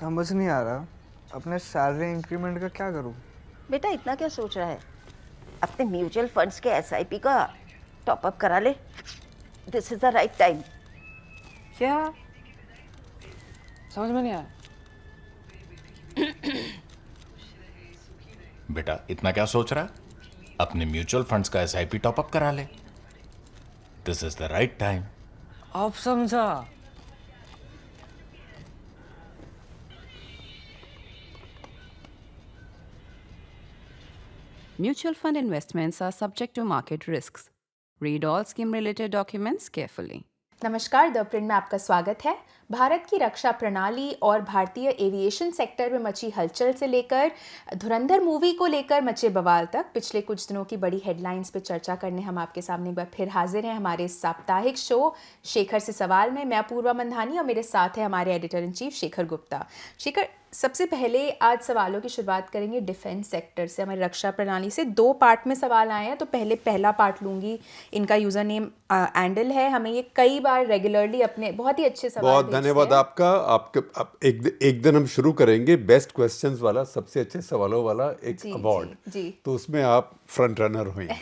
समझ नहीं आ रहा अपने सैलरी इंक्रीमेंट का क्या करूं। बेटा इतना क्या सोच रहा है? अपने म्यूचुअल फंड्स के एसआईपी का टॉप अप करा ले। This is the right time. क्या? समझ में नहीं आया। बेटा इतना क्या सोच रहा है? अपने म्यूचुअल फंड्स का एसआईपी टॉपअप करा ले। This is the right time. अब समझा। Mutual fund investments are subject to market risks. Read all scheme related documents carefully. नमस्कार, द प्रिंट में आपका स्वागत है। भारत की रक्षा प्रणाली और भारतीय एविएशन सेक्टर में मची हलचल से लेकर धुरंधर मूवी को लेकर मचे बवाल तक पिछले कुछ दिनों की बड़ी हेडलाइंस पे चर्चा करने हम आपके सामने एक बार फिर हाजिर हैं हमारे साप्ताहिक शो शेखर से सवाल में। मैं अपूर्वा मंधानी और मेरे साथ है हमारे editor in chief Shekhar Gupta. Shekhar, सबसे पहले आज सवालों की शुरुआत करेंगे डिफेंस सेक्टर से। हमारी रक्षा प्रणाली से दो पार्ट में सवाल आए हैं, तो पहले पहला पार्ट लूंगी। इनका यूजर नेम एंडल है। हमें ये कई बार रेगुलरली अपने बहुत ही अच्छे सवाल बहुत धन्यवाद आपका। आपके एक दिन हम शुरू करेंगे बेस्ट क्वेश्चंस वाला, सबसे अच्छे सवालों वाला एक अवार्ड। तो उसमें आप फ्रंट रनर होंगे।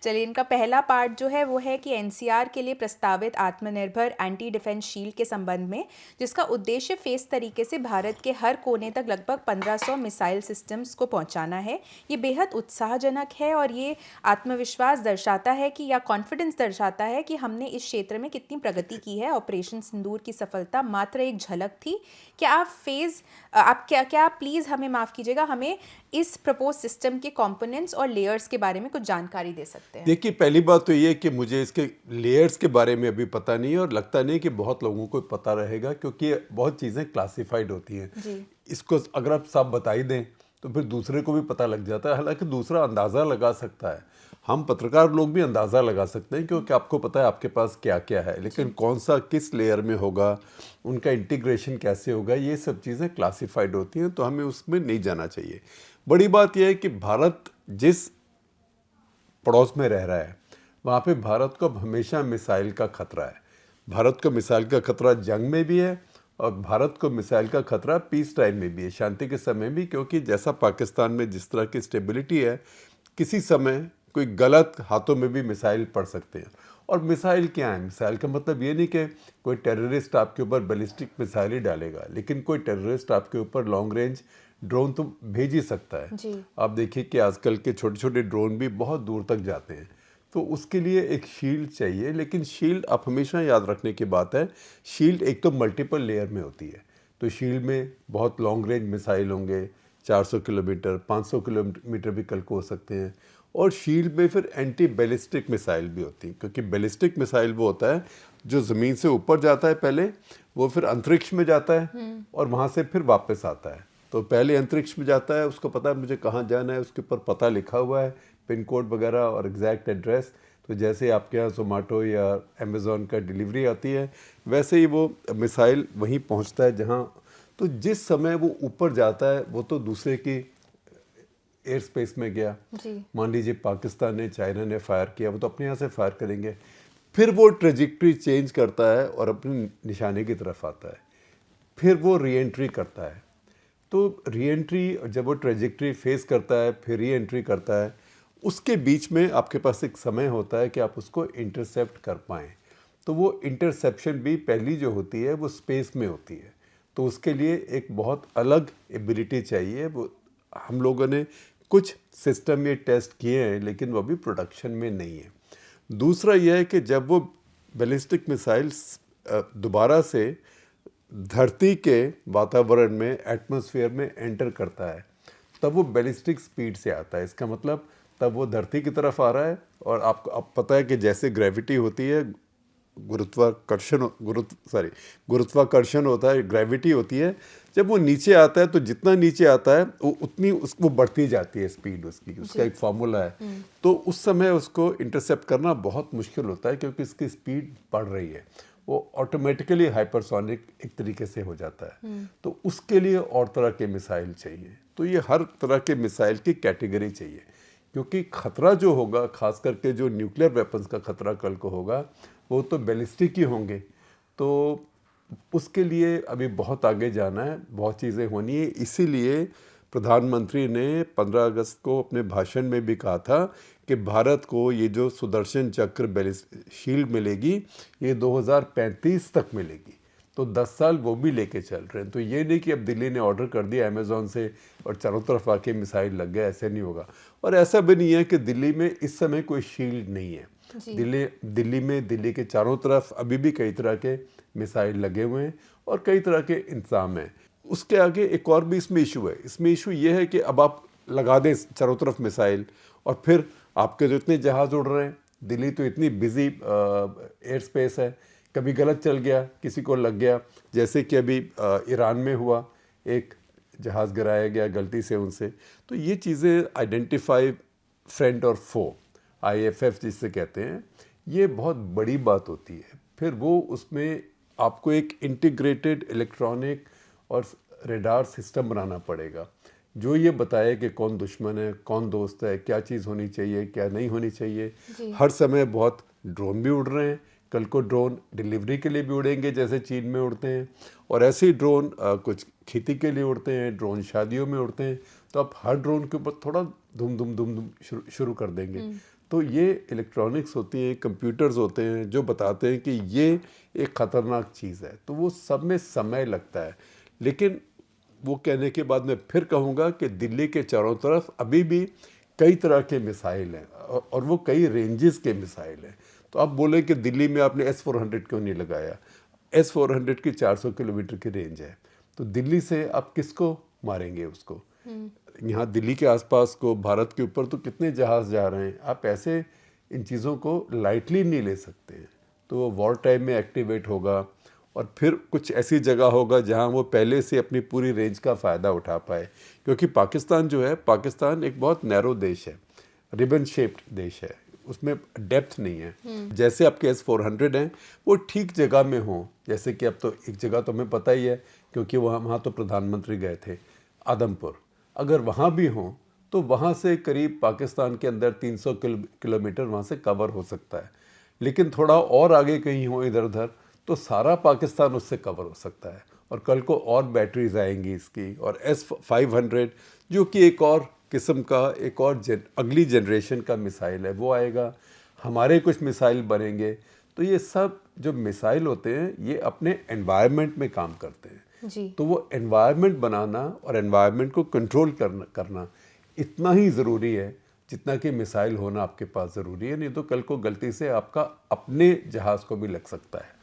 चलिए, इनका पहला पार्ट जो है वो है कि एनसीआर के लिए प्रस्तावित आत्मनिर्भर एंटी डिफेंस शील्ड के संबंध में, जिसका उद्देश्य फेस तरीके से भारत के हर कोने तक लगभग 1500 मिसाइल सिस्टम्स को पहुंचाना है। ये बेहद उत्साहजनक है और ये आत्मविश्वास दर्शाता है कि या कॉन्फिडेंस दर्शाता है कि हमने इस क्षेत्र में कितनी प्रगति की है। ऑपरेशन सिंदूर की सफलता मात्र एक झलक थी। क्या आप प्लीज़ हमें माफ़ कीजिएगा, हमें इस प्रपोज सिस्टम के कंपोनेंट्स और लेयर्स के बारे में कुछ जानकारी दे सकते हैं? देखिए, पहली बात तो ये कि मुझे इसके लेयर्स के बारे में अभी पता नहीं है और लगता नहीं कि बहुत लोगों को पता रहेगा, क्योंकि बहुत चीज़ें क्लासिफाइड होती हैं। इसको अगर आप सब बता ही दें तो फिर दूसरे को भी पता लग जाता है। हालांकि दूसरा अंदाज़ा लगा सकता है, हम पत्रकार लोग भी अंदाज़ा लगा सकते हैं, क्योंकि आपको पता है आपके पास क्या क्या है, लेकिन कौन सा किस लेयर में होगा, उनका इंटीग्रेशन कैसे होगा, ये सब चीज़ें क्लासिफाइड होती हैं, तो हमें उसमें नहीं जाना चाहिए। बड़ी बात यह है कि भारत जिस पड़ोस में रह रहा है वहाँ पे भारत को हमेशा मिसाइल का खतरा है। भारत को मिसाइल का खतरा जंग में भी है और भारत को मिसाइल का खतरा पीस टाइम में भी है, शांति के समय भी, क्योंकि जैसा पाकिस्तान में जिस तरह की स्टेबिलिटी है, किसी समय कोई गलत हाथों में भी मिसाइल पड़ सकते हैं। और मिसाइल क्या है? मिसाइल का मतलब ये नहीं कि कोई टेररिस्ट आपके ऊपर बैलिस्टिक मिसाइल ही डालेगा, लेकिन कोई टेररिस्ट आपके ऊपर लॉन्ग रेंज ड्रोन तो भेज ही सकता है। आप देखिए कि आजकल के छोटे छोटे ड्रोन भी बहुत दूर तक जाते हैं, तो उसके लिए एक शील्ड चाहिए। लेकिन शील्ड, आप हमेशा याद रखने की बात है, शील्ड एक तो मल्टीपल लेयर में होती है, तो शील्ड में बहुत लॉन्ग रेंज मिसाइल होंगे, 400 किलोमीटर 500 किलोमीटर भी कल को हो सकते हैं। और शील्ड में फिर एंटी बैलिस्टिक मिसाइल भी होती है, क्योंकि बैलिस्टिक मिसाइल वो होता है जो ज़मीन से ऊपर जाता है पहले, वो फिर अंतरिक्ष में जाता है और वहाँ से फिर वापस आता है। तो पहले अंतरिक्ष में जाता है, उसको पता है मुझे कहाँ जाना है, उसके ऊपर पता लिखा हुआ है, पिन कोड वगैरह और एग्जैक्ट एड्रेस। तो जैसे आपके यहाँ जोमेटो या अमेज़ॉन का डिलीवरी आती है, वैसे ही वो मिसाइल वहीं पहुँचता है जहाँ, तो जिस समय वो ऊपर जाता है वो तो दूसरे की एयर स्पेस में गया। मान लीजिए पाकिस्तान ने, चाइना ने फायर किया, वो तो अपने यहाँ से फायर करेंगे, फिर वो ट्रेजेक्ट्री चेंज करता है और अपने निशाने की तरफ आता है, फिर वो री एंट्री करता है। तो री एंट्री, जब वो ट्रेजेक्ट्री फेस करता है फिर री एंट्री करता है, उसके बीच में आपके पास एक समय होता है कि आप उसको इंटरसेप्ट कर पाएँ। तो वो इंटरसेप्शन भी पहली जो होती है वो स्पेस में होती है, तो उसके लिए एक बहुत अलग एबिलिटी चाहिए। वो हम लोगों ने कुछ सिस्टम में टेस्ट किए हैं, लेकिन वो अभी प्रोडक्शन में नहीं है। दूसरा यह है कि जब वो बैलिस्टिक मिसाइल्स दोबारा से धरती के वातावरण में, एटमॉस्फेयर में एंटर करता है, तब वो बैलिस्टिक स्पीड से आता है। इसका मतलब तब वो धरती की तरफ आ रहा है, और आपको अब पता है कि जैसे ग्रेविटी होती है, गुरुत्वाकर्षण होता है, ग्रेविटी होती है, जब वो नीचे आता है तो जितना नीचे आता है वो उतनी वो बढ़ती जाती है स्पीड उसकी, उसका एक फार्मूला है। तो उस समय उसको इंटरसेप्ट करना बहुत मुश्किल होता है, क्योंकि इसकी स्पीड बढ़ रही है, वो ऑटोमेटिकली हाइपरसोनिक एक तरीके से हो जाता है। तो उसके लिए और तरह के मिसाइल चाहिए। तो ये हर तरह के मिसाइल की कैटेगरी चाहिए, क्योंकि खतरा जो होगा, खास करके जो न्यूक्लियर वेपन्स का खतरा कल को होगा, वो तो बैलिस्टिक ही होंगे। तो उसके लिए अभी बहुत आगे जाना है, बहुत चीज़ें होनी है। इसीलिए प्रधानमंत्री ने 15 अगस्त को अपने भाषण में भी कहा था कि भारत को ये जो सुदर्शन चक्र बैलिस्टिक शील्ड मिलेगी ये 2035 तक मिलेगी। तो 10 साल वो भी लेके चल रहे हैं। तो ये नहीं कि अब दिल्ली ने ऑर्डर कर दिया अमेज़ॉन से और चारों तरफ आके मिसाइल लग गए, ऐसे नहीं होगा। और ऐसा भी नहीं है कि दिल्ली में इस समय कोई शील्ड नहीं है। दिल्ली के चारों तरफ अभी भी कई तरह के मिसाइल लगे हुए हैं और कई तरह के इंतजाम हैं। उसके आगे एक और भी इसमें इशू है। इसमें इशू ये है कि अब आप लगा दें चारों तरफ मिसाइल और फिर आपके जो इतने जहाज़ उड़ रहे हैं, दिल्ली तो इतनी बिजी एयर स्पेस है, कभी गलत चल गया, किसी को लग गया, जैसे कि अभी ईरान में हुआ, एक जहाज़ गिराया गया गलती से उनसे। तो ये चीज़ें आइडेंटिफाई फ्रेंड और फो, IFF जिससे कहते हैं, ये बहुत बड़ी बात होती है। फिर वो उसमें आपको एक इंटीग्रेटेड इलेक्ट्रॉनिक और रेडार सिस्टम बनाना पड़ेगा जो ये बताए कि कौन दुश्मन है, कौन दोस्त है, क्या चीज़ होनी चाहिए, क्या नहीं होनी चाहिए। हर समय बहुत ड्रोन भी उड़ रहे हैं, कल को ड्रोन डिलीवरी के लिए भी उड़ेंगे जैसे चीन में उड़ते हैं, और ऐसे ही ड्रोन कुछ खेती के लिए उड़ते हैं, ड्रोन शादियों में उड़ते हैं। तो आप हर ड्रोन के ऊपर थोड़ा धुम धुम धुम धुम शुरू कर देंगे। तो ये इलेक्ट्रॉनिक्स होती हैं, कंप्यूटर्स होते हैं जो बताते हैं कि ये एक ख़तरनाक चीज़ है। तो वो सब में समय लगता है। लेकिन वो कहने के बाद मैं फिर कहूँगा कि दिल्ली के चारों तरफ अभी भी कई तरह के मिसाइल हैं और वो कई रेंजेस के मिसाइल हैं। तो आप बोले कि दिल्ली में आपने S-400 क्यों नहीं लगाया? S-400 की 400 किलोमीटर की रेंज है। तो दिल्ली से आप किसको मारेंगे उसको? यहाँ दिल्ली के आसपास को, भारत के ऊपर तो कितने जहाज़ जा रहे हैं। आप ऐसे इन चीज़ों को लाइटली नहीं ले सकते हैं। तो वो वॉर टाइम में एक्टिवेट होगा और फिर कुछ ऐसी जगह होगा जहाँ वो पहले से अपनी पूरी रेंज का फ़ायदा उठा पाए। क्योंकि पाकिस्तान जो है, पाकिस्तान एक बहुत नैरो देश है, रिबन शेप्ड देश है, उसमें डेप्थ नहीं है। जैसे आपके S-400 हैं वो ठीक जगह में हों, जैसे कि अब तो एक जगह तो हमें पता ही है क्योंकि वहाँ तो प्रधानमंत्री गए थे, आदमपुर। अगर वहाँ भी हों तो वहाँ से करीब पाकिस्तान के अंदर 300 किलोमीटर वहाँ से कवर हो सकता है। लेकिन थोड़ा और आगे कहीं हो इधर उधर तो सारा पाकिस्तान उससे कवर हो सकता है। और कल को और बैटरीज आएंगी इसकी, और S-500 जो कि एक और किस्म का, एक और अगली जनरेशन का मिसाइल है, वो आएगा। हमारे कुछ मिसाइल बनेंगे। तो ये सब जो मिसाइल होते हैं ये अपने एनवायरनमेंट में काम करते हैं जी। तो वो एनवायरनमेंट बनाना और एनवायरनमेंट को कंट्रोल करना इतना ही ज़रूरी है जितना कि मिसाइल होना आपके पास ज़रूरी है। नहीं तो कल को गलती से आपका अपने जहाज़ को भी लग सकता है।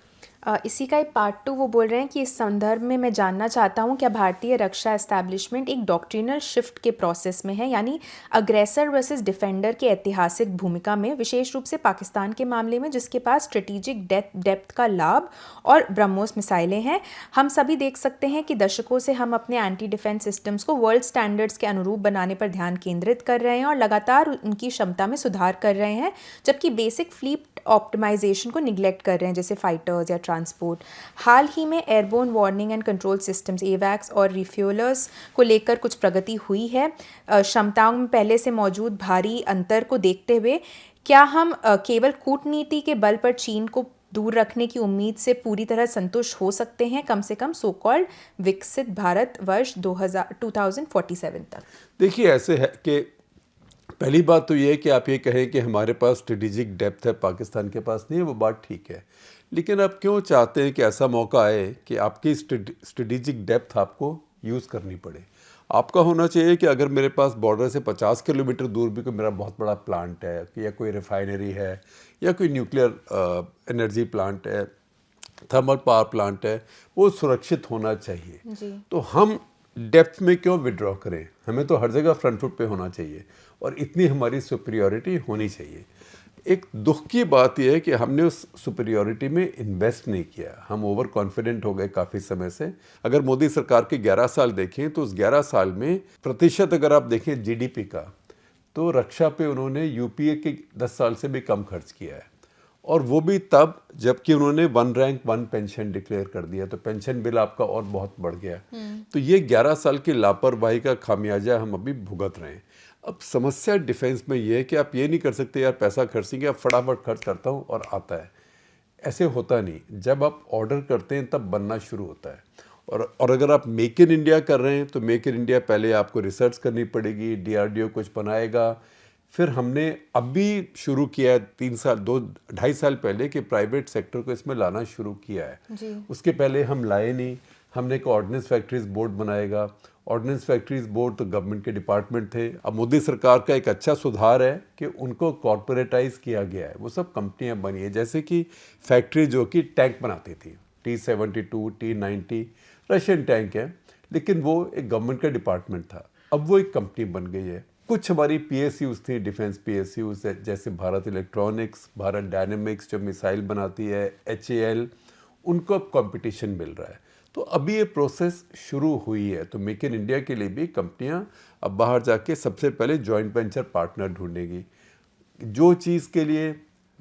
इसी का एक पार्ट 2 वो बोल रहे हैं कि इस संदर्भ में मैं जानना चाहता हूँ क्या भारतीय रक्षा एस्टैब्लिशमेंट एक डॉक्ट्रिनल शिफ्ट के प्रोसेस में है, यानी अग्रेसर वर्सेस डिफेंडर के ऐतिहासिक भूमिका में, विशेष रूप से पाकिस्तान के मामले में जिसके पास स्ट्रेटेजिक डेप्थ का लाभ और ब्रह्मोस मिसाइलें हैं। हम सभी देख सकते हैं कि दशकों से हम अपने एंटी डिफेंस सिस्टम्स को वर्ल्ड स्टैंडर्ड्स के अनुरूप बनाने पर ध्यान केंद्रित कर रहे हैं और लगातार उनकी क्षमता में सुधार कर रहे हैं, जबकि बेसिक फ्लीट ऑप्टिमाइजेशन को निगलेक्ट कर रहे हैं, जैसे फाइटर्स या ट्रांसपोर्ट। हाल ही में airborne warning and control systems AWACS और रिफ्यूलर्स को लेकर कुछ प्रगति हुई है। क्षमताओं में पहले से मौजूद भारी अंतर को देखते हुए क्या हम केवल कूटनीति के बल पर चीन को दूर रखने की उम्मीद से पूरी तरह संतुष्ट हो सकते हैं, कम से कम सो कॉल्ड विकसित भारत वर्ष 2047 तक? देखिए, ऐसे है कि पहली बात तो ये है कि आप ये कहें कि हमारे पास स्ट्रेटेजिक डेप्थ है, पाकिस्तान के पास नहीं है, वो बात ठीक है। लेकिन आप क्यों चाहते हैं कि ऐसा मौका आए कि आपकी स्ट्रेटेजिक डेप्थ आपको यूज़ करनी पड़े? आपका होना चाहिए कि अगर मेरे पास बॉर्डर से 50 किलोमीटर दूर भी कोई मेरा बहुत बड़ा प्लांट है या कोई रिफाइनरी है या कोई न्यूक्लियर एनर्जी प्लांट है, थर्मल पावर प्लांट है, वो सुरक्षित होना चाहिए जी। तो हम डेप्थ में क्यों विड्रॉ करें? हमें तो हर जगह फ्रंट फुट पे होना चाहिए और इतनी हमारी सुपीरियॉरिटी होनी चाहिए। एक दुख की बात यह है कि हमने उस सुपीरियॉरिटी में इन्वेस्ट नहीं किया। हम ओवर कॉन्फिडेंट हो गए काफ़ी समय से। अगर मोदी सरकार के 11 साल देखें तो उस 11 साल में प्रतिशत अगर आप देखें GDP का, तो रक्षा पे उन्होंने UPA के 10 साल से भी कम खर्च किया है। और वो भी तब जबकि उन्होंने 1 रैंक 1 पेंशन डिक्लेयर कर दिया, तो पेंशन बिल आपका और बहुत बढ़ गया। तो ये 11 साल की लापरवाही का खामियाजा हम अभी भुगत रहे हैं। अब समस्या डिफेंस में ये है कि आप ये नहीं कर सकते यार पैसा खर्चेंगे, अब फटाफट खर्च करता हूँ और आता है। ऐसे होता नहीं। जब आप ऑर्डर करते हैं तब बनना शुरू होता है। और अगर आप मेक इन इंडिया कर रहे हैं तो मेक इन इंडिया पहले आपको रिसर्च करनी पड़ेगी, DRDO कुछ बनाएगा। फिर हमने अभी शुरू किया है 2-2.5 साल पहले कि प्राइवेट सेक्टर को इसमें लाना शुरू किया है। उसके पहले हम लाए नहीं। हमने एक ऑर्डिनेंस फैक्ट्रीज बोर्ड बनाएगा। ऑर्डिनेंस फैक्ट्रीज बोर्ड तो गवर्नमेंट के डिपार्टमेंट थे। अब मोदी सरकार का एक अच्छा सुधार है कि उनको कॉर्पोरेटाइज किया गया है। वो सब कंपनियां बनी है, जैसे कि फैक्ट्री जो कि टैंक बनाती थी, T-72, T-90 रशियन टैंक है, लेकिन वो एक गवर्नमेंट का डिपार्टमेंट था। अब वो एक कंपनी बन गई है। कुछ हमारी PSUs थी, डिफेंस PSUs, जैसे भारत इलेक्ट्रॉनिक्स, भारत डायनेमिक्स जो मिसाइल बनाती है, HAL, उनको अब कंपटीशन मिल रहा है। तो अभी ये प्रोसेस शुरू हुई है। तो मेक इन इंडिया के लिए भी कंपनियां अब बाहर जाके सबसे पहले जॉइंट वेंचर पार्टनर ढूंढेगी। जो चीज़ के लिए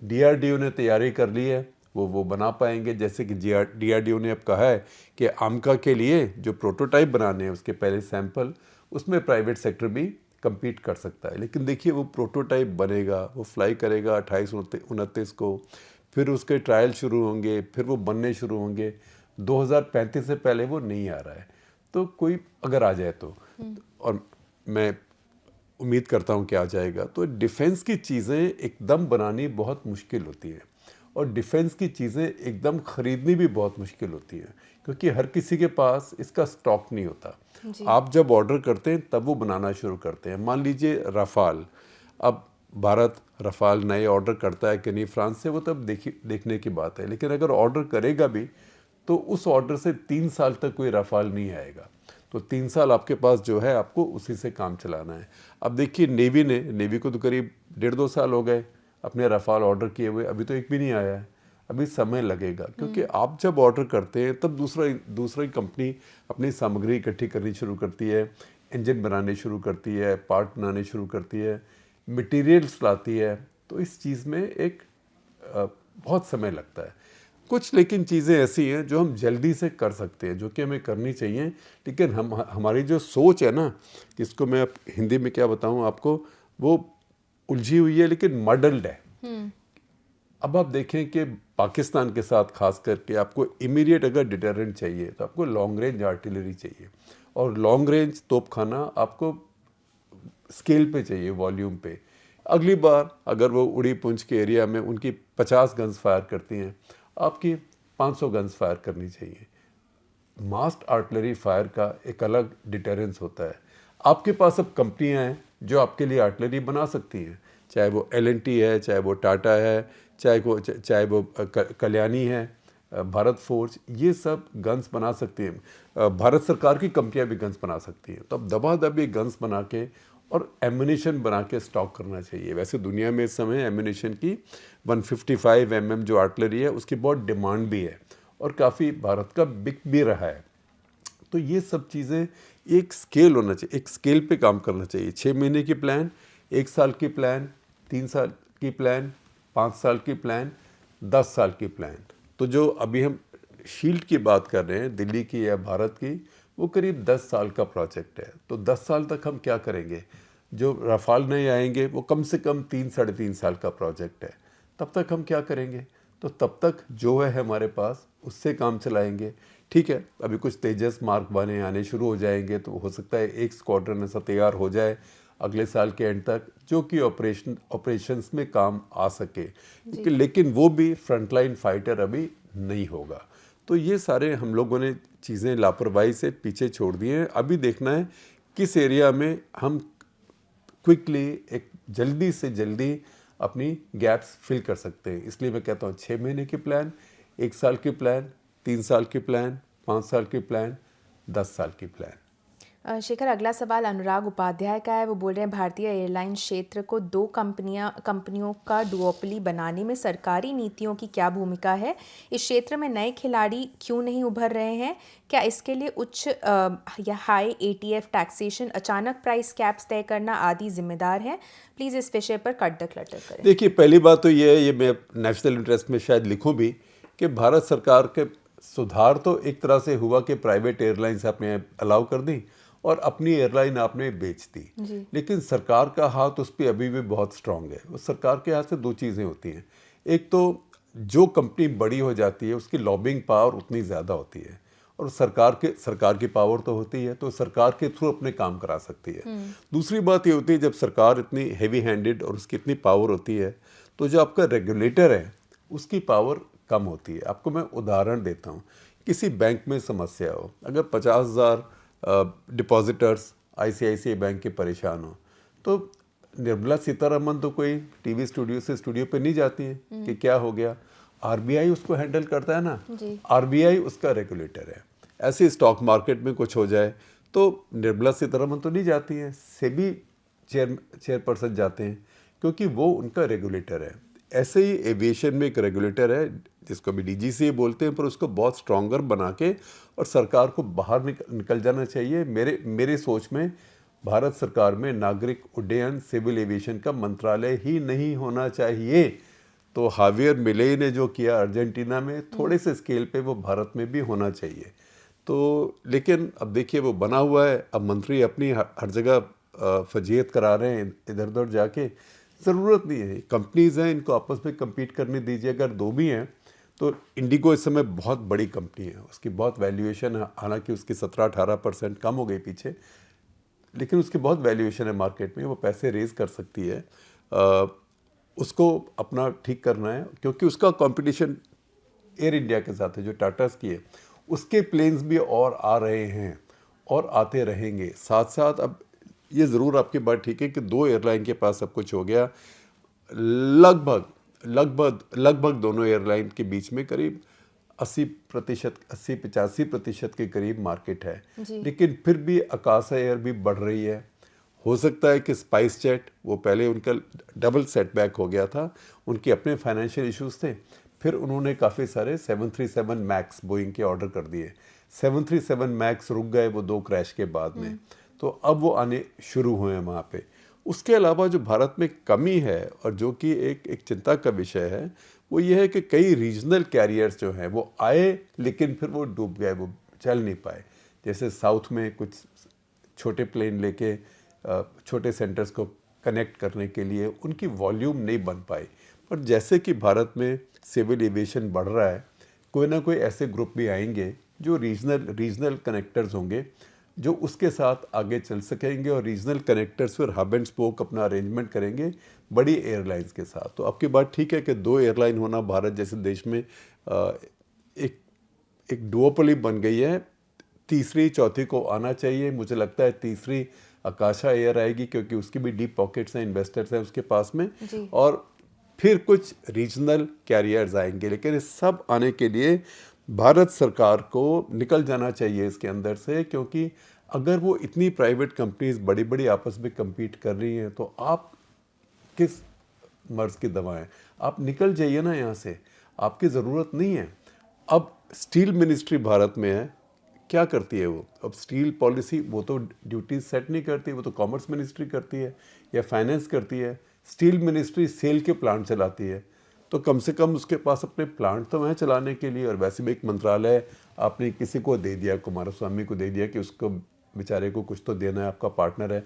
DRDO ने तैयारी कर ली है वो बना पाएंगे। जैसे कि DRDO ने अब कहा है कि आमका के लिए जो प्रोटोटाइप बनाने हैं, उसके पहले सैंपल, उसमें प्राइवेट सेक्टर भी compete कर सकता है। लेकिन देखिए वो प्रोटोटाइप बनेगा, वो फ्लाई करेगा 28-29 को, फिर उसके ट्रायल शुरू होंगे, फिर वो बनने शुरू होंगे। 2035 से पहले वो नहीं आ रहा है। तो कोई अगर आ जाए तो, और मैं उम्मीद करता हूँ कि आ जाएगा, तो डिफेंस की चीज़ें एकदम बनानी बहुत मुश्किल होती है और डिफेंस की चीज़ें एकदम ख़रीदनी भी बहुत मुश्किल होती है, क्योंकि हर किसी के पास इसका स्टॉक नहीं होता। आप जब ऑर्डर करते हैं तब वो बनाना शुरू करते हैं। मान लीजिए रफ़ाल, अब भारत रफ़ाल नए ऑर्डर करता है कि नहीं फ्रांस से, वो तब देखने की बात है। लेकिन अगर ऑर्डर करेगा भी तो उस ऑर्डर से 3 साल तक कोई रफ़ाल नहीं आएगा। तो 3 साल आपके पास जो है, आपको उसी से काम चलाना है। अब देखिए नेवी को तो करीब 1.5-2 साल हो गए अपने रफ़ाल ऑर्डर किए हुए, अभी तो एक भी नहीं आया है। अभी समय लगेगा, क्योंकि आप जब ऑर्डर करते हैं तब दूसरी कंपनी अपनी सामग्री इकट्ठी करनी शुरू करती है, इंजन बनाने शुरू करती है, पार्ट बनाने शुरू करती है, मटेरियल्स लाती है। तो इस चीज़ में एक बहुत समय लगता है। कुछ लेकिन चीज़ें ऐसी हैं जो हम जल्दी से कर सकते हैं, जो कि हमें करनी चाहिए। लेकिन हमारी जो सोच है ना, इसको मैं अब हिंदी में क्या बताऊँ आपको, वो उलझी हुई है लेकिन मडल्ड है। अब आप देखें कि पाकिस्तान के साथ खास करके आपको इमीडिएट अगर डिटरेंट चाहिए तो आपको लॉन्ग रेंज आर्टिलरी चाहिए, और लॉन्ग रेंज तोपखाना आपको स्केल पे चाहिए, वॉल्यूम पे। अगली बार अगर वो उड़ी पुंछ के एरिया में उनकी 50 गन्स फायर करती हैं, आपकी 500 गन्स फायर करनी चाहिए। मास्ट आर्टिलरी फायर का एक अलग डिटरेंस होता है। आपके पास अब कंपनियां हैं जो आपके लिए आर्टिलरी बना सकती हैं, चाहे वो L&T है, चाहे वो टाटा है, चाहे वो कल्याणी है, भारत फोर्ज, ये सब गन्स बना सकती हैं। भारत सरकार की कंपनियां भी गन्स बना सकती हैं। तो अब दबादबी गन्स बना के और एम्यूनिशन बना के स्टॉक करना चाहिए। वैसे दुनिया में इस समय एम्यूनिशन की 155 mm जो आर्टिलरी है उसकी बहुत डिमांड भी है और काफ़ी भारत का बिक भी रहा है। तो ये सब चीज़ें एक स्केल होना चाहिए, एक स्केल पे काम करना चाहिए। 6 महीने की प्लान, 1 साल की प्लान, 3 साल की प्लान, 5 साल की प्लान, 10 साल की प्लान। तो जो अभी हम शील्ड की बात कर रहे हैं दिल्ली की या भारत की, वो करीब 10 साल का प्रोजेक्ट है। तो 10 साल तक हम क्या करेंगे? जो रफ़ाल नहीं आएंगे वो कम से कम 3-3.5 साल का प्रोजेक्ट है। तब तक हम क्या करेंगे? तो तब तक जो है हमारे पास उससे काम चलाएंगे। ठीक है, अभी कुछ तेजस मार्क 1 आने शुरू हो जाएंगे, तो हो सकता है एक स्क्वाड्रन ऐसा तैयार हो जाए अगले साल के एंड तक, जो कि ऑपरेशंस में काम आ सके। लेकिन वो भी फ्रंटलाइन फाइटर अभी नहीं होगा। तो ये सारे हम लोगों ने चीज़ें लापरवाही से पीछे छोड़ दी हैं। अभी देखना है किस एरिया में हम क्विकली, एक जल्दी से जल्दी अपनी गैप्स फिल कर सकते हैं। इसलिए मैं कहता हूँ 6 महीने की प्लान, 1 साल की प्लान, 3 साल की प्लान, 5 साल की प्लान, 10 साल की प्लान। शेखर, अगला सवाल अनुराग उपाध्याय का है। वो बोल रहे हैं भारतीय एयरलाइन क्षेत्र को 2 कंपनियों का डुओपली बनाने में सरकारी नीतियों की क्या भूमिका है? इस क्षेत्र में नए खिलाड़ी क्यों नहीं उभर रहे हैं? क्या इसके लिए उच्च या हाई ATF टैक्सेशन, अचानक प्राइस कैप्स तय करना आदि जिम्मेदार है? प्लीज़ इस विषय पर कट द क्लटर करें। देखिए, पहली बात तो ये है, ये मैं नेशनल इंटरेस्ट में शायद लिखूँ भी, कि भारत सरकार के सुधार तो एक तरह से हुआ कि प्राइवेट एयरलाइंस आपने अलाउ कर दी और अपनी एयरलाइन आपने बेच दी। लेकिन सरकार का हाथ उस पर अभी भी बहुत स्ट्रांग है। उस सरकार के हाथ से 2 चीज़ें होती हैं। एक तो जो कंपनी बड़ी हो जाती है उसकी लॉबिंग पावर उतनी ज़्यादा होती है, और सरकार की पावर तो होती है, तो सरकार के थ्रू अपने काम करा सकती है। दूसरी बात ये होती है जब सरकार इतनी हैवी हैंडेड और उसकी इतनी पावर होती है, तो जो आपका रेगुलेटर है उसकी पावर कम होती है। आपको मैं उदाहरण देता हूँ, किसी बैंक में समस्या हो, अगर 50,000 डिपॉजिटर्स ICICI बैंक के परेशान हो, तो निर्मला सीतारमन तो कोई टीवी स्टूडियो से स्टूडियो पे नहीं जाती हैं कि क्या हो गया, RBI उसको हैंडल करता है ना, RBI उसका रेगुलेटर है। ऐसे स्टॉक मार्केट में कुछ हो जाए तो निर्मला सीतारमन तो नहीं जाती हैं, सेबी चेयरपर्सन जाते हैं, क्योंकि वो उनका रेगुलेटर है। ऐसे ही एविएशन में एक रेगुलेटर है जिसको भी DGCA बोलते हैं, पर उसको बहुत स्ट्रॉन्गर बना के और सरकार को बाहर निकल जाना चाहिए। मेरे सोच में भारत सरकार में नागरिक उड्डयन सिविल एविएशन का मंत्रालय ही नहीं होना चाहिए। तो हावियर मिलेई ने जो किया अर्जेंटीना में, थोड़े से स्केल पे वो भारत में भी होना चाहिए। तो लेकिन अब देखिए वो बना हुआ है, अब मंत्री अपनी हर जगह फजीयत करा रहे हैं इधर उधर जाके, ज़रूरत नहीं है। कंपनीज़ हैं, इनको आपस में कम्पीट करने दीजिए। अगर दो भी हैं तो इंडिगो इस समय बहुत बड़ी कंपनी है, उसकी बहुत वैल्यूएशन है, हालांकि उसकी 17-18% कम हो गई पीछे, लेकिन उसकी बहुत वैल्यूएशन है मार्केट में, वो पैसे रेज कर सकती है। उसको अपना ठीक करना है, क्योंकि उसका कंपटीशन एयर इंडिया के साथ है जो टाटास की है। उसके प्लेन्स भी और आ रहे हैं और आते रहेंगे साथ साथ। अब ये ज़रूर आपकी बात ठीक है कि 2 एयरलाइन के पास सब कुछ हो गया। लगभग दोनों एयरलाइन के बीच में करीब 80-85% के करीब मार्केट है, लेकिन फिर भी आकाशा एयर भी बढ़ रही है। हो सकता है कि स्पाइस जेट, वो पहले उनका डबल सेटबैक हो गया था, उनके अपने फाइनेंशियल इश्यूज थे, फिर उन्होंने काफ़ी सारे 737 मैक्स बोइंग के ऑर्डर कर दिए। 737 मैक्स रुक गए वो 2 क्रैश के बाद में, तो अब वो आने शुरू हुए हैं वहाँ पे। उसके अलावा जो भारत में कमी है और जो कि एक चिंता का विषय है, वो ये है कि कई रीजनल कैरियर्स जो हैं वो आए, लेकिन फिर वो डूब गए, वो चल नहीं पाए। जैसे साउथ में कुछ छोटे प्लेन लेके छोटे सेंटर्स को कनेक्ट करने के लिए उनकी वॉल्यूम नहीं बन पाई। पर जैसे कि भारत में सिविल एविएशन बढ़ रहा है, कोई ना कोई ऐसे ग्रुप भी आएंगे जो रीजनल कनेक्टर्स होंगे, जो उसके साथ आगे चल सकेंगे, और रीजनल कनेक्टर्स फिर हब एंड स्पोक अपना अरेंजमेंट करेंगे बड़ी एयरलाइंस के साथ। तो आपकी बात ठीक है कि 2 एयरलाइन होना भारत जैसे देश में एक डुओपोली बन गई है। तीसरी चौथी को आना चाहिए। मुझे लगता है तीसरी आकाशा एयर आएगी, क्योंकि उसकी भी डीप पॉकेट्स हैं, इन्वेस्टर्स हैं उसके पास में, और फिर कुछ रीजनल कैरियर्स आएंगे। लेकिन इस सब आने के लिए भारत सरकार को निकल जाना चाहिए इसके अंदर से, क्योंकि अगर वो इतनी प्राइवेट कंपनीज बड़ी बड़ी आपस में compete कर रही हैं, तो आप किस मर्ज की दवा हैं? आप निकल जाइए ना यहाँ से, आपकी ज़रूरत नहीं है। अब स्टील मिनिस्ट्री भारत में है, क्या करती है वो? अब स्टील पॉलिसी वो तो ड्यूटीज सेट नहीं करती, वो तो कॉमर्स मिनिस्ट्री करती है या फाइनेंस करती है। स्टील मिनिस्ट्री सेल के प्लांट चलाती है, तो कम से कम उसके पास अपने प्लांट तो हैं चलाने के लिए। और वैसे भी एक मंत्रालय आपने किसी को दे दिया, कुमारस्वामी को दे दिया कि उसको बेचारे को कुछ तो देना है, आपका पार्टनर है।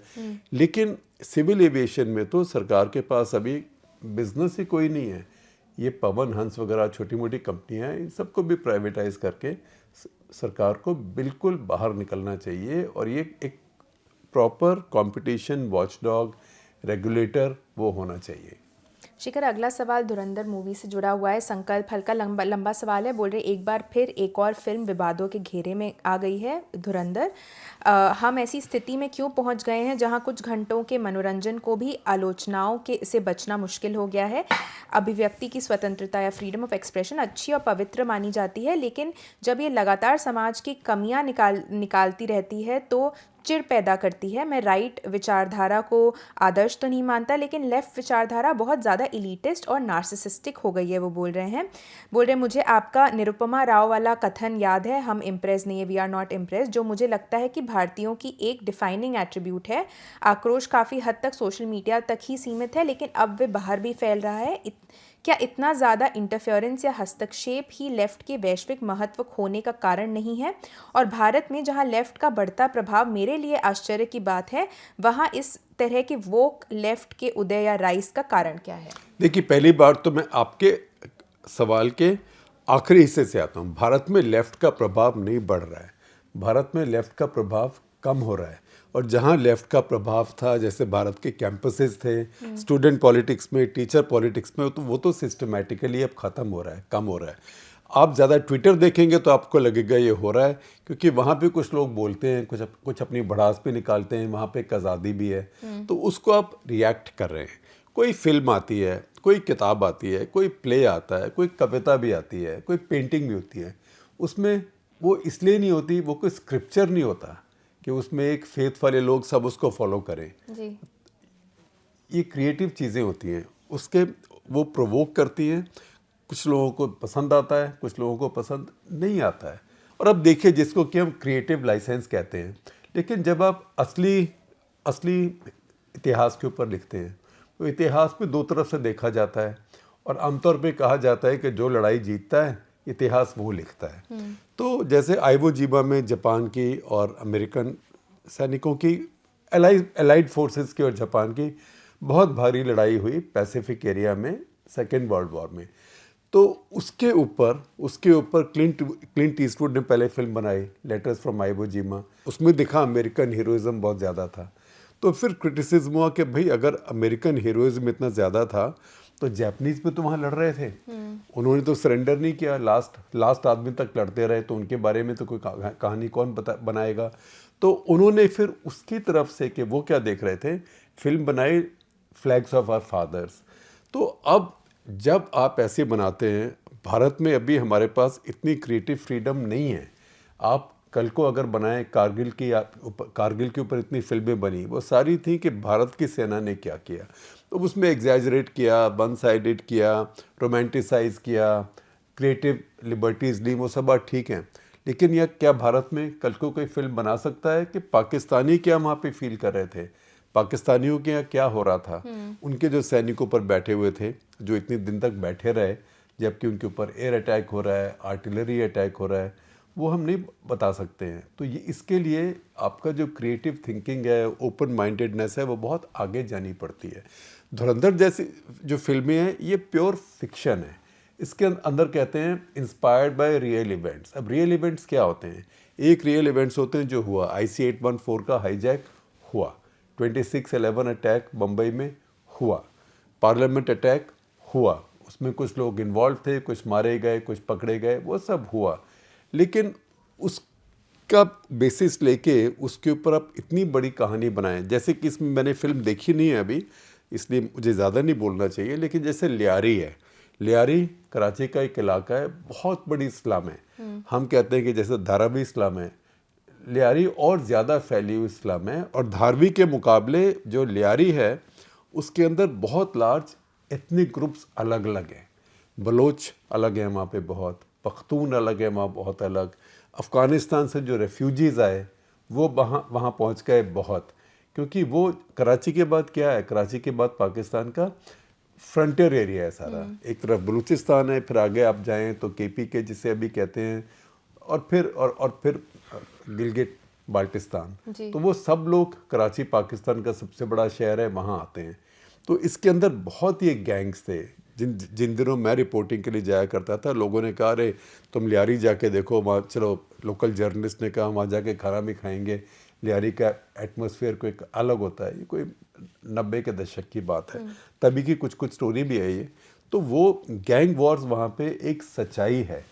लेकिन सिविल एविएशन में तो सरकार के पास अभी बिजनेस ही कोई नहीं है। ये पवन हंस वगैरह छोटी मोटी कंपनियां हैं, इन सबको भी प्राइवेटाइज करके सरकार को बिल्कुल बाहर निकलना चाहिए, और ये एक प्रॉपर कंपटीशन वॉचडॉग रेगुलेटर वो होना चाहिए। शिखर, अगला सवाल धुरंधर मूवी से जुड़ा हुआ है। संकल्प हल्का लंबा सवाल है। बोल रहे एक बार फिर एक और फिल्म विवादों के घेरे में आ गई है, धुरंधर। हम ऐसी स्थिति में क्यों पहुंच गए हैं जहां कुछ घंटों के मनोरंजन को भी आलोचनाओं के से बचना मुश्किल हो गया है। अभिव्यक्ति की स्वतंत्रता या फ्रीडम ऑफ एक्सप्रेशन अच्छी और पवित्र मानी जाती है, लेकिन जब ये लगातार समाज की कमियां निकालती रहती है तो चिढ़ पैदा करती है। मैं राइट विचारधारा को आदर्श तो नहीं मानता, लेकिन लेफ़्ट विचारधारा बहुत ज़्यादा इलीटिस्ट और नार्सिसिस्टिक हो गई है, वो बोल रहे हैं। मुझे आपका निरुपमा राव वाला कथन याद है, हम इम्प्रेस नहीं है, वी आर नॉट इम्प्रेस, जो मुझे लगता है कि भारतीयों की एक डिफाइनिंग एट्रीब्यूट है। आक्रोश काफ़ी हद तक सोशल मीडिया तक ही सीमित है, लेकिन अब वे बाहर भी फैल रहा है। क्या इतना ज़्यादा इंटरफेरेंस या हस्तक्षेप ही लेफ़्ट के वैश्विक महत्व खोने का कारण नहीं है? और भारत में जहां लेफ़्ट का बढ़ता प्रभाव मेरे लिए आश्चर्य की बात है, वहां इस तरह के वोक लेफ़्ट के उदय या राइज का कारण क्या है? देखिए, पहली बात तो मैं आपके सवाल के आखिरी हिस्से से आता हूँ। भारत में लेफ्ट का प्रभाव नहीं बढ़ रहा है, भारत में लेफ्ट का प्रभाव कम हो रहा है। और जहाँ लेफ्ट का प्रभाव था, जैसे भारत के कैंपसेस थे, स्टूडेंट पॉलिटिक्स में, टीचर पॉलिटिक्स में, तो वो तो सिस्टमेटिकली अब ख़त्म हो रहा है, कम हो रहा है। आप ज़्यादा ट्विटर देखेंगे तो आपको लगेगा ये हो रहा है, क्योंकि वहाँ पे कुछ लोग बोलते हैं, कुछ अपनी भड़ास भी निकालते हैं, वहाँ पे एक आज़ादी भी है, तो उसको आप रिएक्ट कर रहे हैं। कोई फिल्म आती है, कोई किताब आती है, कोई प्ले आता है, कोई कविता भी आती है, कोई पेंटिंग भी होती है, उसमें वो इसलिए नहीं होती, वो कोई स्क्रिप्चर नहीं होता कि उसमें एक फेथ वाले लोग सब उसको फॉलो करें। जी। ये क्रिएटिव चीज़ें होती हैं, उसके वो प्रोवोक करती हैं। कुछ लोगों को पसंद आता है, कुछ लोगों को पसंद नहीं आता है। और अब देखिए, जिसको कि हम क्रिएटिव लाइसेंस कहते हैं, लेकिन जब आप असली इतिहास के ऊपर लिखते हैं तो इतिहास में दो तरफ से देखा जाता है, और आमतौर पे कहा जाता है कि जो लड़ाई जीतता है इतिहास वो लिखता है। तो जैसे आइवो जीमा में जापान की और अमेरिकन सैनिकों की, एलाइड फोर्सेस की और जापान की बहुत भारी लड़ाई हुई पैसिफिक एरिया में सेकेंड वर्ल्ड वॉर में। तो उसके ऊपर क्लिंट ईस्टवुड ने पहले फिल्म बनाई, लेटर्स फ्रॉम आइवो जीमा। उसमें दिखा अमेरिकन हीरोइज्म बहुत ज़्यादा था। तो फिर क्रिटिसिज्म हुआ कि भाई अगर अमेरिकन हीरोइज्म इतना ज़्यादा था तो जैपनीज भी तो वहाँ लड़ रहे थे, उन्होंने तो सरेंडर नहीं किया, लास्ट आदमी तक लड़ते रहे, तो उनके बारे में तो कोई कहानी कौन बनाएगा। तो उन्होंने फिर उसकी तरफ से कि वो क्या देख रहे थे, फिल्म बनाई फ्लैग्स ऑफ आवर फादर्स। तो अब जब आप ऐसे बनाते हैं, भारत में अभी हमारे पास इतनी क्रिएटिव फ्रीडम नहीं है। आप कल को अगर बनाएं, कारगिल के ऊपर इतनी फिल्में बनी, वो सारी थी कि भारत की सेना ने क्या किया। तो उसमें एग्जैजरेट किया, वन साइडेड किया, रोमांटिसाइज किया, क्रिएटिव लिबर्टीज़ ली, वो सब बात ठीक है। लेकिन यह क्या भारत में कल को कोई फिल्म बना सकता है कि पाकिस्तानी क्या वहाँ पे फील कर रहे थे, पाकिस्तानियों के यहाँ क्या हो रहा था, उनके जो सैनिकों पर बैठे हुए थे, जो इतने दिन तक बैठे रहे, जबकि उनके ऊपर एयर अटैक हो रहा है, आर्टिलरी अटैक हो रहा है, वो हम नहीं बता सकते हैं। तो ये इसके लिए आपका जो क्रिएटिव थिंकिंग है, ओपन माइंडेडनेस है, वो बहुत आगे जानी पड़ती है। धुरंधर जैसी जो फिल्में हैं, ये प्योर फिक्शन है। इसके अंदर कहते हैं इंस्पायर्ड बाय रियल इवेंट्स। अब रियल इवेंट्स क्या होते हैं? एक रियल इवेंट्स होते हैं जो हुआ, IC-814 का हाईजैक हुआ, 26/11 अटैक मुंबई में हुआ, पार्लियामेंट अटैक हुआ, उसमें कुछ लोग इन्वॉल्व थे, कुछ मारे गए, कुछ पकड़े गए, वो सब हुआ। लेकिन उसका बेसिस लेके उसके ऊपर आप इतनी बड़ी कहानी बनाएं, जैसे कि इसमें मैंने फिल्म देखी नहीं है अभी, इसलिए मुझे ज़्यादा नहीं बोलना चाहिए, लेकिन जैसे लियारी है, लियारी कराची का एक इलाका है, बहुत बड़ी इस्लाम है। हम कहते हैं कि जैसे धारावी इस्लाम है, लियारी और ज़्यादा फैली हुई इस्लाम है। और धारवी के मुकाबले जो लियारी है, उसके अंदर बहुत लार्ज एथनिक ग्रुप्स अलग अलग हैं। बलोच अलग हैं वहाँ पे बहुत, पख्तून अलग है वहाँ बहुत अलग, अफ़गानिस्तान से जो रेफ्यूजीज़ आए वो वहाँ पहुँच गए बहुत, क्योंकि वो कराची के बाद क्या है, कराची के बाद पाकिस्तान का फ्रंटियर एरिया है सारा। एक तरफ बलूचिस्तान है, फिर आगे आप जाएं तो KPK जिसे अभी कहते हैं, और फिर गिलगिट बाल्टिस्तान। तो वो सब लोग, कराची पाकिस्तान का सबसे बड़ा शहर है, वहाँ आते हैं। तो इसके अंदर बहुत ही गैंग्स थे। जिन दिनों मैं रिपोर्टिंग के लिए जाया करता था, लोगों ने कहा अरे तुम लियारी जाके देखो, वहाँ चलो, लोकल जर्नलिस्ट ने कहा वहाँ जाके खाना भी खाएंगे, लियारी का एटमॉस्फेयर कोई अलग होता है। ये कोई 90 के दशक की बात है, तभी की कुछ स्टोरी भी है ये। तो वो गैंग वॉर्स वहाँ पे एक सच्चाई है।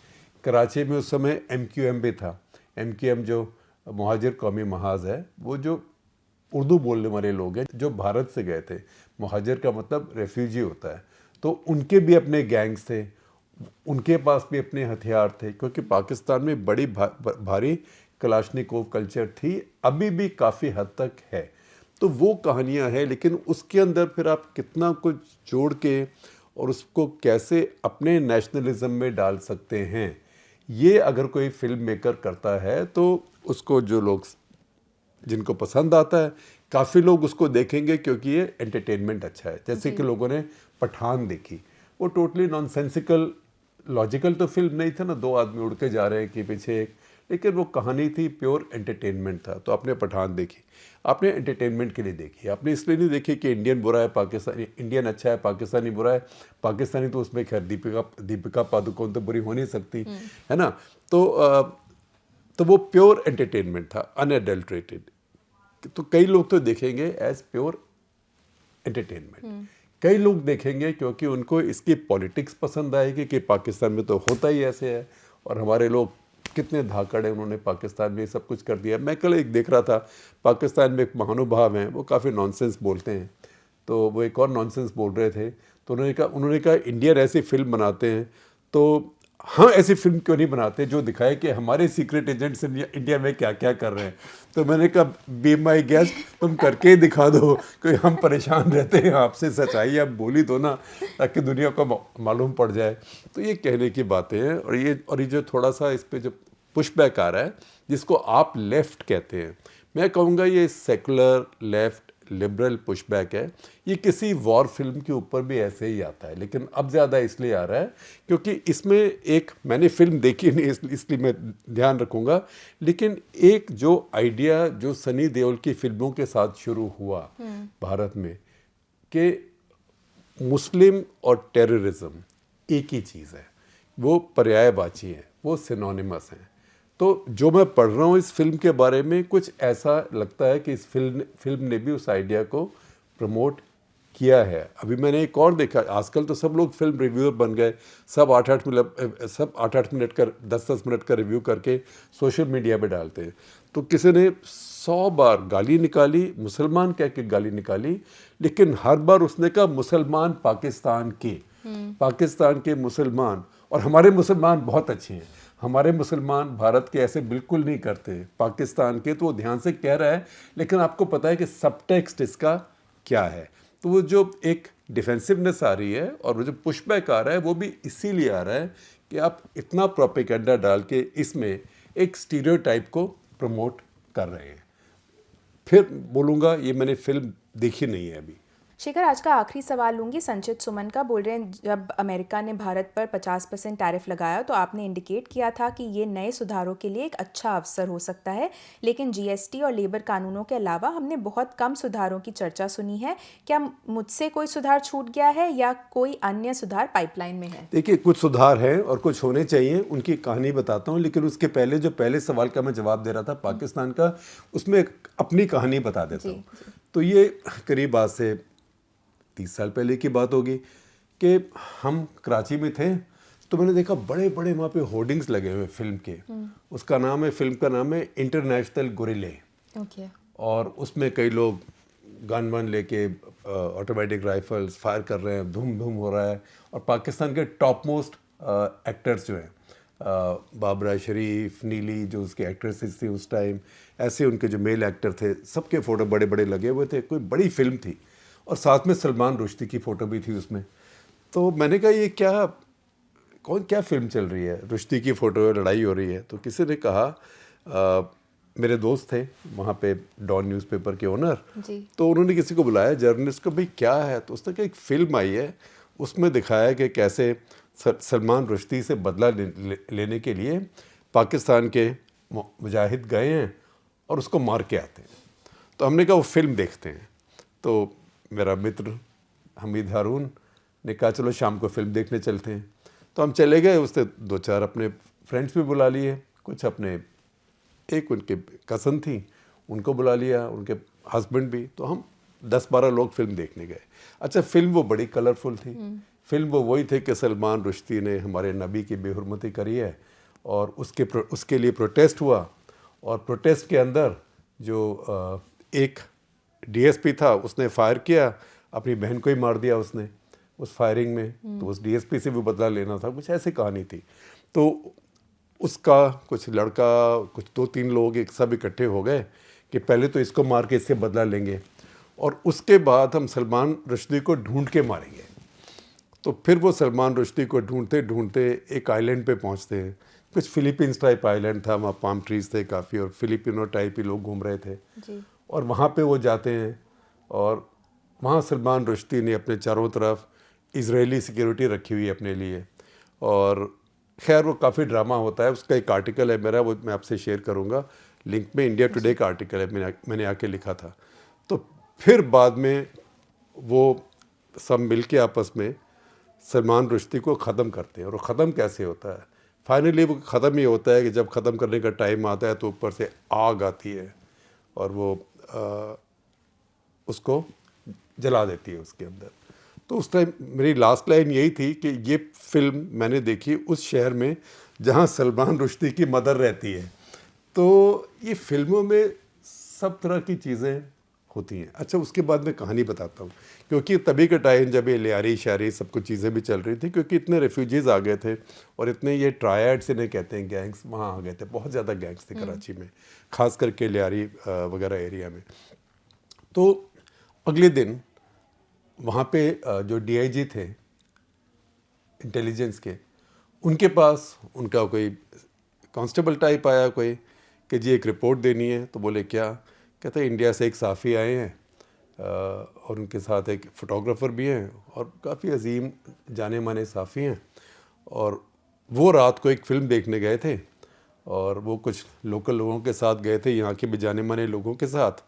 कराची में उस समय MQM भी था। MQM जो मुहाजिर कौमी महाज है, वो जो उर्दू बोलने वाले लोग हैं जो भारत से गए थे, मुहाजिर का मतलब रेफ्यूजी होता है, तो उनके भी अपने गैंग्स थे, उनके पास भी अपने हथियार थे, क्योंकि पाकिस्तान में बड़ी भारी कलाशनिकोव कल्चर थी, अभी भी काफ़ी हद तक है। तो वो कहानियाँ हैं, लेकिन उसके अंदर फिर आप कितना कुछ जोड़ के और उसको कैसे अपने नेशनलिज्म में डाल सकते हैं, ये अगर कोई फिल्म मेकर करता है तो उसको जो लोग जिनको पसंद आता है, काफ़ी लोग उसको देखेंगे क्योंकि ये एंटरटेनमेंट अच्छा है। जैसे कि लोगों ने पठान देखी, वो टोटली नॉनसेंसिकल लॉजिकल तो फिल्म नहीं था ना, दो आदमी उड़ के जा रहे हैं कि पीछे एक लेकिन वो कहानी थी प्योर एंटरटेनमेंट था। तो आपने पठान देखी, आपने एंटरटेनमेंट के लिए देखी, आपने इसलिए नहीं देखी कि इंडियन बुरा है पाकिस्तानी, इंडियन अच्छा है पाकिस्तानी बुरा है। पाकिस्तानी तो उसमें खैर दीपिका पादुकोण तो बुरी हो नहीं सकती, है ना। तो वो प्योर एंटरटेनमेंट था, अनएडल्ट्रेटेड। तो कई लोग तो देखेंगे एज प्योर एंटरटेनमेंट, कई लोग देखेंगे क्योंकि उनको इसकी पॉलिटिक्स पसंद आएगी कि पाकिस्तान में तो होता ही ऐसे है और हमारे लोग कितने धाकड़ हैं, उन्होंने पाकिस्तान में सब कुछ कर दिया। मैं कल एक देख रहा था, पाकिस्तान में एक महानुभाव हैं, वो काफ़ी नॉनसेंस बोलते हैं, तो वो एक और नॉनसेंस बोल रहे थे। तो उन्होंने कहा इंडियन ऐसी फिल्म बनाते हैं, तो हाँ ऐसी फिल्म क्यों नहीं बनाते जो दिखाए कि हमारे सीक्रेट एजेंट्स इंडिया में क्या क्या कर रहे हैं। तो मैंने कहा बी माई गेस्ट, तुम करके ही दिखा दो, क्योंकि हम परेशान रहते हैं आपसे, सच्चाई आप बोली दो ना, ताकि दुनिया को मालूम पड़ जाए। तो ये कहने की बातें हैं। और ये जो थोड़ा सा इस पर जो पुशबैक आ रहा है, जिसको आप लेफ़्ट कहते हैं, मैं कहूँगा ये सेकुलर लेफ़्ट लिबरल पुशबैक है। ये किसी वॉर फिल्म के ऊपर भी ऐसे ही आता है, लेकिन अब ज़्यादा इसलिए आ रहा है क्योंकि इसमें एक, मैंने फिल्म देखी नहीं इसलिए मैं ध्यान रखूँगा, लेकिन एक जो आइडिया जो सनी देओल की फिल्मों के साथ शुरू हुआ भारत में कि मुस्लिम और टेररिज्म एक ही चीज़ है, वो पर्यायवाची है, वो सिनोनिमस हैं। तो जो मैं पढ़ रहा हूँ इस फिल्म के बारे में, कुछ ऐसा लगता है कि इस फिल्म ने भी उस आइडिया को प्रमोट किया है। अभी मैंने एक और देखा, आजकल तो सब लोग फिल्म रिव्यूअर बन गए, सब 8-8 मिनट का 10-10 मिनट का रिव्यू करके सोशल मीडिया पे डालते हैं। तो किसी ने 100 बार गाली निकाली, मुसलमान कह के गाली निकाली, लेकिन हर बार उसने कहा मुसलमान पाकिस्तान के मुसलमान, और हमारे मुसलमान बहुत अच्छे हैं, हमारे मुसलमान भारत के ऐसे बिल्कुल नहीं करते, पाकिस्तान के। तो वो ध्यान से कह रहा है, लेकिन आपको पता है कि सबटेक्स्ट इसका क्या है। तो वो जो एक डिफेंसिवनेस आ रही है और वो जो पुशबैक आ रहा है, वो भी इसीलिए आ रहा है कि आप इतना प्रोपेगेंडा डाल के इसमें एक स्टीरियोटाइप को प्रमोट कर रहे हैं। फिर बोलूँगा, ये मैंने फिल्म देखी नहीं है अभी। शेखर, आज का आखिरी सवाल लूँगी संचित सुमन का। बोल रहे हैं जब अमेरिका ने भारत पर 50% टैरिफ लगाया तो आपने इंडिकेट किया था कि ये नए सुधारों के लिए एक अच्छा अवसर हो सकता है, लेकिन जीएसटी और लेबर कानूनों के अलावा हमने बहुत कम सुधारों की चर्चा सुनी है। क्या मुझसे कोई सुधार छूट गया है या कोई अन्य सुधार पाइपलाइन में है? देखिए, कुछ सुधार हैं और कुछ होने चाहिए, उनकी कहानी बताता हूँ। लेकिन उसके पहले जो पहले सवाल का मैं जवाब दे रहा था पाकिस्तान का, उसमें अपनी कहानी बता देता हूँ। तो ये करीब आज से 30 साल पहले की बात होगी कि हम कराची में थे, तो मैंने देखा बड़े बड़े वहाँ पे होर्डिंग्स लगे हुए फिल्म के। फिल्म का नाम है इंटरनेशनल गोरिल्ले। और उसमें कई लोग गन वन लेके ऑटोमेटिक राइफल्स फायर कर रहे हैं, धूम धूम हो रहा है। और पाकिस्तान के टॉप मोस्ट एक्टर्स जो हैं, बाबरा शरीफ, नीली जो उसकी एक्ट्रेसेस थी उस टाइम, ऐसे उनके जो मेल एक्टर थे, सबके फ़ोटो बड़े बड़े लगे हुए थे। कोई बड़ी फिल्म थी और साथ में सलमान रुश्दी की फ़ोटो भी थी उसमें। तो मैंने कहा ये क्या फ़िल्म चल रही है, रुश्दी की फ़ोटो है, लड़ाई हो रही है। तो किसी ने कहा, मेरे दोस्त थे वहाँ पे डॉन न्यूज़पेपर के ओनर, तो उन्होंने किसी को बुलाया जर्नलिस्ट को, भाई क्या है। तो उसने कहा एक फ़िल्म आई है, उसमें दिखाया है कि कैसे सलमान रुश्दी से बदला लेने के लिए पाकिस्तान के मुजाहिद गए हैं और उसको मार के आते हैं। तो हमने कहा वो फिल्म देखते हैं। तो मेरा मित्र हमीद हारून ने कहा चलो शाम को फिल्म देखने चलते हैं। तो हम चले गए, उसने 2-4 अपने फ्रेंड्स भी बुला लिए, कुछ अपने, एक उनके कज़न थी उनको बुला लिया, उनके हस्बैंड भी। तो हम 10-12 लोग फिल्म देखने गए। अच्छा, फिल्म वो बड़ी कलरफुल थी। फिल्म वो वही थी कि सलमान रुश्दी ने हमारे नबी की बेहुरमती करी है और उसके लिए प्रोटेस्ट हुआ। और प्रोटेस्ट के अंदर जो एक डीएसपी था, उसने फायर किया, अपनी बहन को ही मार दिया उसने उस फायरिंग में। तो उस डीएसपी से भी बदला लेना था, कुछ ऐसी कहानी थी। तो उसका कुछ लड़का, कुछ 2-3 लोग एक सब इकट्ठे हो गए कि पहले तो इसको मार के इससे बदला लेंगे और उसके बाद हम सलमान रुश्दी को ढूंढ के मारेंगे। तो फिर वो सलमान रुश्दी को ढूंढते ढूंढते एक आइलैंड पे पहुंचते हैं, कुछ फिलीपींस टाइप आइलैंड था, वहाँ पाम ट्रीज थे काफ़ी और फिलिपिनो टाइप ही लोग घूम रहे थे जी। और वहाँ पे वो जाते हैं और वहाँ सलमान रुश्दी ने अपने चारों तरफ इजरायली सिक्योरिटी रखी हुई है अपने लिए और खैर वो काफ़ी ड्रामा होता है, उसका एक आर्टिकल है मेरा, वो मैं आपसे शेयर करूँगा लिंक में, इंडिया टुडे का आर्टिकल है, मैंने आके लिखा था। तो फिर बाद में वो सब मिल के आपस में सलमान रुश्दी को ख़त्म करते हैं। और वो ख़त्म कैसे होता है? फाइनली वो ख़त्म ये होता है कि जब ख़त्म करने का टाइम आता है तो ऊपर से आग आती है और वो उसको जला देती है उसके अंदर। तो उस टाइम मेरी लास्ट लाइन यही थी कि ये फिल्म मैंने देखी उस शहर में जहाँ सलमान रुश्दी की मदर रहती है। तो ये फिल्मों में सब तरह की चीज़ें होती हैं। अच्छा, उसके बाद मैं कहानी बताता हूँ, क्योंकि तभी का टाइम जब ये लियारी शारी सब कुछ चीज़ें भी चल रही थी, क्योंकि इतने रेफ्यूजीज़ आ गए थे और इतने ये ट्रायड्स इन्हें कहते हैं गैंग्स वहाँ आ गए थे, बहुत ज़्यादा गैंग्स थे कराची में, ख़ास करके लियारी वगैरह एरिया में। तो अगले दिन वहाँ पे जो डीआईजी थे इंटेलिजेंस के, उनके पास उनका कोई कांस्टेबल टाइप आया कोई कि जी एक रिपोर्ट देनी है। तो बोले क्या? कहते इंडिया से एक साफ़ी आए हैं और उनके साथ एक फ़ोटोग्राफ़र भी हैं और काफ़ी अजीम जाने माने साफ़ी हैं, और वो रात को एक फ़िल्म देखने गए थे और वो कुछ लोकल लोगों के साथ गए थे, यहाँ के भी जाने माने लोगों के साथ।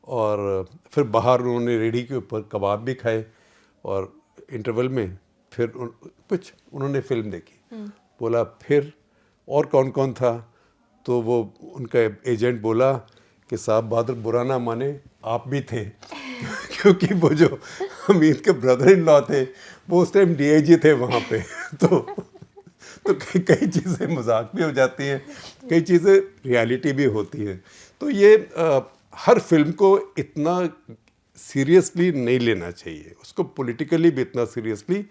और फिर बाहर उन्होंने रेडी के ऊपर कबाब भी खाए और इंटरवल में फिर कुछ उन्होंने फ़िल्म देखी। बोला फिर और कौन कौन था? तो वो उनका एजेंट बोला कि साहब बहादुर बुरा ना माने, आप भी थे क्योंकि वो जो हमीद के ब्रदर इन लॉ थे वो उस टाइम डीआईजी थे वहाँ पे। तो कई चीज़ें मजाक भी हो जाती हैं, कई चीज़ें रियलिटी भी होती हैं। तो ये हर फिल्म को इतना सीरियसली नहीं लेना चाहिए, उसको पॉलिटिकली भी इतना सीरियसली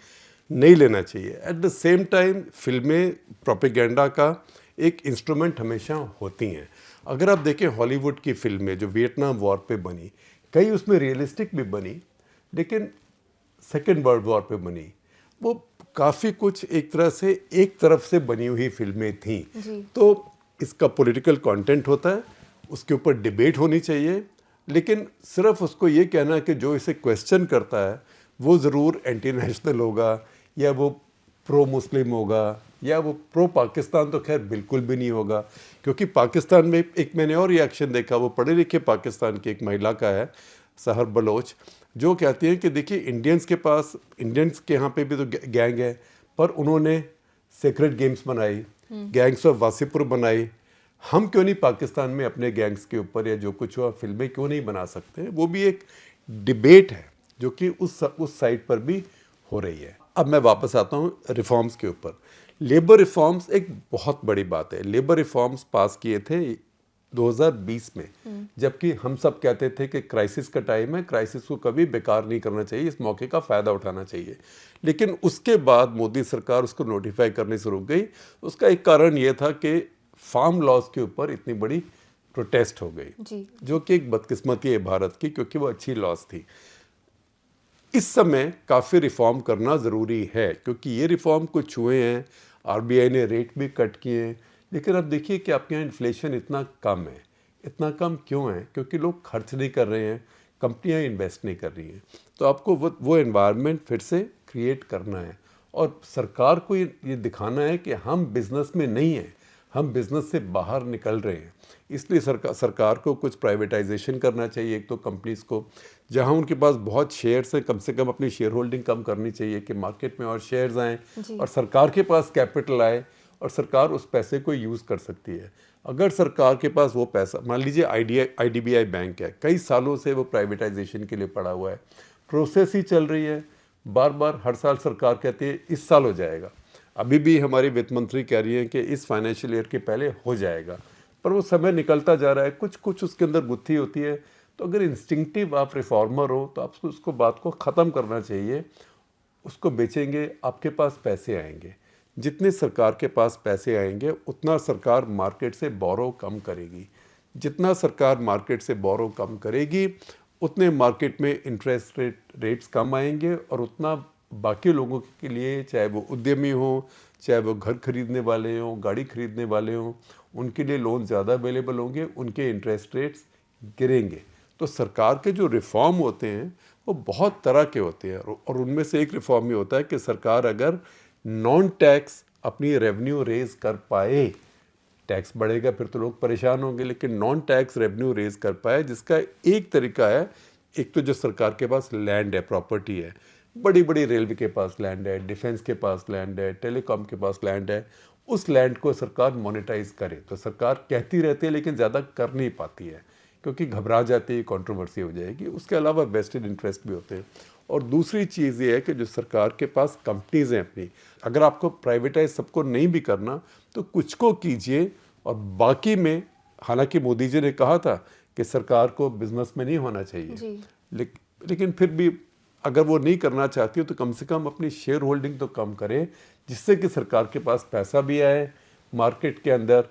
नहीं लेना चाहिए। एट द सेम टाइम फिल्में प्रोपेगेंडा का एक इंस्ट्रूमेंट हमेशा होती हैं। अगर आप देखें हॉलीवुड की फिल्में जो वियतनाम वॉर पे बनी, कई उसमें रियलिस्टिक भी बनी, लेकिन सेकेंड वर्ल्ड वॉर पे बनी, वो काफ़ी कुछ एक तरह से एक तरफ से बनी हुई फिल्में थीं। तो इसका पॉलिटिकल कंटेंट होता है, उसके ऊपर डिबेट होनी चाहिए, लेकिन सिर्फ उसको ये कहना कि जो इसे क्वेश्चन करता है वो ज़रूर एंटी नेशनल होगा या वो प्रो मुस्लिम होगा या वो प्रो पाकिस्तान, तो खैर बिल्कुल भी नहीं होगा। क्योंकि पाकिस्तान में एक मैंने और रिएक्शन देखा, वो पढ़े लिखे पाकिस्तान की एक महिला का है, सहर बलोच, जो कहती हैं कि देखिए इंडियंस के यहाँ पे भी तो गैंग है, पर उन्होंने सेक्रेट गेम्स बनाई, गैंग्स ऑफ वासीपुर बनाई, हम क्यों नहीं पाकिस्तान में अपने गैंग्स के ऊपर या जो कुछ हुआ फिल्में क्यों नहीं बना सकते? वो भी एक डिबेट है जो कि उस साइड पर भी हो रही है। अब मैं वापस आता हूँ रिफॉर्म्स के ऊपर। लेबर रिफॉर्म्स एक बहुत बड़ी बात है। लेबर रिफॉर्म्स पास किए थे 2020 में, जबकि हम सब कहते थे कि क्राइसिस का टाइम है, क्राइसिस को कभी बेकार नहीं करना चाहिए, इस मौके का फ़ायदा उठाना चाहिए। लेकिन उसके बाद मोदी सरकार उसको नोटिफाई करने से रुक गई। उसका एक कारण ये था कि फार्म लॉज के ऊपर इतनी बड़ी प्रोटेस्ट हो गई, जो कि एक बदकिस्मती है भारत की, क्योंकि वो अच्छी लॉज थी। इस समय काफ़ी रिफॉर्म करना ज़रूरी है, क्योंकि ये रिफॉर्म कुछ हुए हैं, आरबीआई ने रेट भी कट किए हैं, लेकिन अब देखिए कि आपके यहाँ इन्फ्लेशन इतना कम है। इतना कम क्यों है? क्योंकि लोग खर्च नहीं कर रहे हैं, कंपनियां इन्वेस्ट नहीं कर रही हैं। तो आपको वो एनवायरनमेंट फिर से क्रिएट करना है और सरकार को ये दिखाना है कि हम बिज़नेस में नहीं हैं, हम बिज़नेस से बाहर निकल रहे हैं। इसलिए सरकार को कुछ प्राइवेटाइजेशन करना चाहिए। एक तो कंपनीज़ को जहां उनके पास बहुत शेयर्स हैं, कम से कम अपनी शेयर होल्डिंग कम करनी चाहिए कि मार्केट में और शेयर्स आएँ और सरकार के पास कैपिटल आए और सरकार उस पैसे को यूज़ कर सकती है। अगर सरकार के पास वो पैसा, मान लीजिए IDBI बैंक है, कई सालों से वो प्राइवेटाइजेशन के लिए पड़ा हुआ है, प्रोसेस ही चल रही है, बार बार हर साल सरकार कहती है इस साल हो जाएगा। अभी भी हमारी वित्त मंत्री कह रही है कि इस फाइनेंशियल ईयर के पहले हो जाएगा, पर वो समय निकलता जा रहा है, कुछ उसके अंदर गुत्थी होती है। तो अगर इंस्टिंक्टिव आप रिफॉर्मर हो तो आपको उसको बात को ख़त्म करना चाहिए। उसको बेचेंगे, आपके पास पैसे आएंगे, जितने सरकार के पास पैसे आएंगे उतना सरकार मार्केट से बोरो कम करेगी। जितना सरकार मार्केट से बोरो कम करेगी उतने मार्केट में इंटरेस्ट रेट्स कम आएंगे और उतना बाकी लोगों के लिए, चाहे वो उद्यमी हो, चाहे वो घर खरीदने वाले हों, गाड़ी खरीदने वाले हों, उनके लिए लोन ज़्यादा अवेलेबल होंगे, उनके इंटरेस्ट रेट्स गिरेंगे। तो सरकार के जो रिफॉर्म होते हैं वो बहुत तरह के होते हैं और उनमें से एक रिफॉर्म ये होता है कि सरकार अगर नॉन टैक्स अपनी रेवेन्यू रेज कर पाए, टैक्स बढ़ेगा फिर तो लोग परेशान होंगे, लेकिन नॉन टैक्स रेवेन्यू रेज कर पाए, जिसका एक तरीका है, एक तो जो सरकार के पास लैंड है, प्रॉपर्टी है, बड़ी बड़ी रेलवे के पास लैंड है, डिफेंस के पास लैंड है, टेलीकॉम के पास लैंड है, उस लैंड को सरकार मोनेटाइज करे। तो सरकार कहती रहती है लेकिन ज़्यादा कर नहीं पाती है, क्योंकि घबरा जाती है, कंट्रोवर्सी हो जाएगी। उसके अलावा वेस्टेड इंटरेस्ट भी होते हैं। और दूसरी चीज़ ये है कि जो सरकार के पास कंपनीज हैं अपनी, अगर आपको प्राइवेटाइज सबको नहीं भी करना तो कुछ को कीजिए, और बाकी में, हालांकि मोदी जी ने कहा था कि सरकार को बिजनेस में नहीं होना चाहिए, लेकिन फिर भी अगर वो नहीं करना चाहती हो तो कम से कम अपनी शेयर होल्डिंग तो कम करे, जिससे कि सरकार के पास पैसा भी आए, मार्केट के अंदर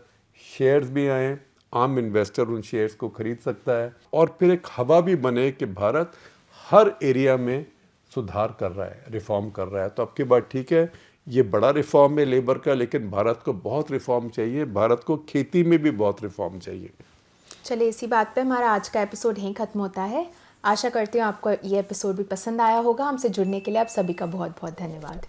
शेयर्स भी आए, आम इन्वेस्टर उन शेयर्स को खरीद सकता है, और फिर एक हवा भी बने कि भारत हर एरिया में सुधार कर रहा है, रिफॉर्म कर रहा है। तो आपकी बात ठीक है, ये बड़ा रिफॉर्म है लेबर का, लेकिन भारत को बहुत रिफॉर्म चाहिए, भारत को खेती में भी बहुत रिफॉर्म चाहिए। चलिए इसी बात पे हमारा आज का एपिसोड यहीं ख़त्म होता है। आशा करती हूँ आपको ये एपिसोड भी पसंद आया होगा। हमसे जुड़ने के लिए आप सभी का बहुत बहुत धन्यवाद।